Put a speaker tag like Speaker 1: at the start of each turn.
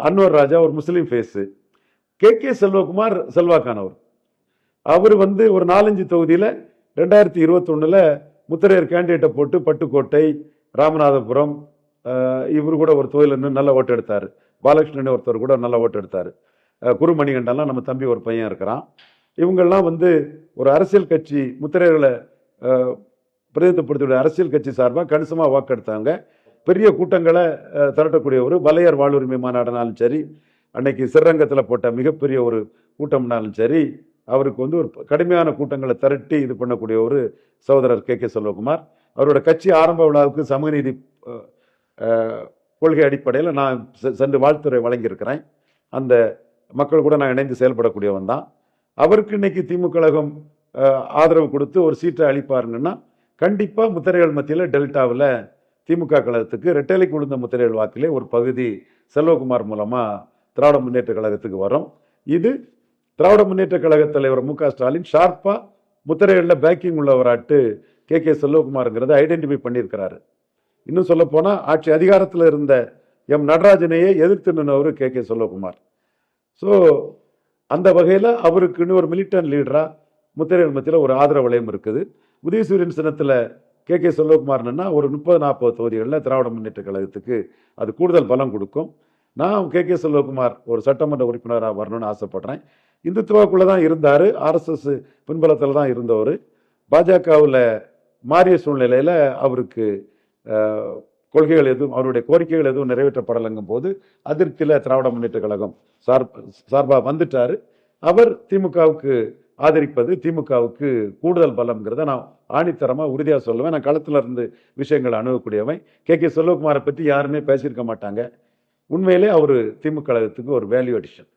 Speaker 1: அன்வர் ராஜா ஒரு முஸ்லீம் phase, K Selvakumar செல்வாக்கானவர். அவர் வந்து ஒரு 4-5 தொகுதியில் 2021 முத்திரையர் கேண்டிடேட்டை போட்டு பட்டுக்கோட்டை, ராமநாதபுரம், இவர் கூட ஒரு தொகுதியில் நல்ல ஓட்டு எடுத்தார். பாலகிருஷ்ணன் ஒருத்தர் கூட நல்ல ஓட்டு எடுத்தார். குருமணிகண்டெல்லாம் நம்ம தம்பி ஒரு பையன் இருக்கிறான். இவங்கெல்லாம் வந்து ஒரு அரசியல் கட்சி முத்திரையர்களை பிரதிநிதித்துவப்படுத்திய அரசியல் கட்சி சார்பாக கணிசமாக வாக்கெடுத்தாங்க. பெரிய கூட்டங்களை திரட்டக்கூடியவர். வலையர் வாழ்வுரிமை மாநாடுனாலும் சரி, அன்னைக்கு சிறரங்கத்தில் போட்ட மிகப்பெரிய ஒரு கூட்டம்னாலும் சரி, அவருக்கு வந்து ஒரு கடுமையான கூட்டங்களை திரட்டி இது பண்ணக்கூடிய ஒரு சகோதரர் கே செல்வகுமார். அவரோட கட்சி ஆரம்ப விழாவுக்கு சமூகநீதி கொள்கை அடிப்படையில் நான் சென்று வாழ்த்துறை வழங்கியிருக்கிறேன். அந்த மக்கள் கூட நான் இணைந்து செயல்படக்கூடியவன் தான். அவருக்கு இன்னைக்கு திமுக கழகம் ஆதரவு கொடுத்து ஒரு சீட்டை அளிப்பாருங்கன்னா கண்டிப்பாக முத்திரைகள் மத்தியில் டெல்டாவில் திமுக கழகத்துக்கு ரெட்டலைக்கு விழுந்த முத்திரைகள் வாக்கிலே ஒரு பகுதி செல்வகுமார் மூலமாக திராவிட முன்னேற்ற கழகத்துக்கு வரும். இது திராவிட முன்னேற்ற கழக தலைவர் மு க ஸ்டாலின் ஷார்ப்பாக முத்திரைகளில் பேக்கிங் உள்ளவராட்டு கே செல்வகுமார்ங்கிறத ஐடென்டிஃபை பண்ணியிருக்கிறாரு. இன்னும் சொல்ல போனால் ஆட்சி அதிகாரத்தில் இருந்த எம் நடராஜனையே எதிர்த்து நின்றவர் கே செல்வகுமார். ஸோ அந்த வகையில் அவருக்குன்னு ஒரு மிலிட்டன்ட் லீடராக முத்திரைகள் மத்தியில் ஒரு ஆதரவு வளையம் இருக்குது. உதயசூரியன் சின்னத்தில் கே செல்வகுமார்னா ஒரு 30-40 தொகுதிகளில் திராவிட முன்னேற்ற கழகத்துக்கு அது கூடுதல் பலம் கொடுக்கும். நான் கே செல்வகுமார் ஒரு சட்டமன்ற உறுப்பினராக வரணும்னு ஆசைப்படுறேன். இந்துத்துவாக்குள்ளே தான் இருந்தார், RSS பின்பலத்தில் தான் இருந்தவர். பாஜகவில் மாறிய சூழ்நிலையில் அவருக்கு கொள்கைகள் எதுவும், அவருடைய கோரிக்கைகள் எதுவும் நிறைவேற்றப்படலைங்கும் போது அதிருப்தியில் திராவிட முன்னேற்ற கழகம் சார்பாக வந்துட்டார். அவர் திமுகவுக்கு ஆதரிப்பது திமுகவுக்கு கூடுதல் பலம்ங்கிறத நான் ஆணித்தரமாக உறுதியாக சொல்லுவேன். நான் களத்தில் இருந்து விஷயங்களை அணுகக்கூடியவன். கே செல்வகுமாரை பற்றி யாருமே பேசியிருக்க மாட்டாங்க. உண்மையிலே அவர் திமுக கழகத்துக்கு ஒரு வேல்யூ அடிஷன்.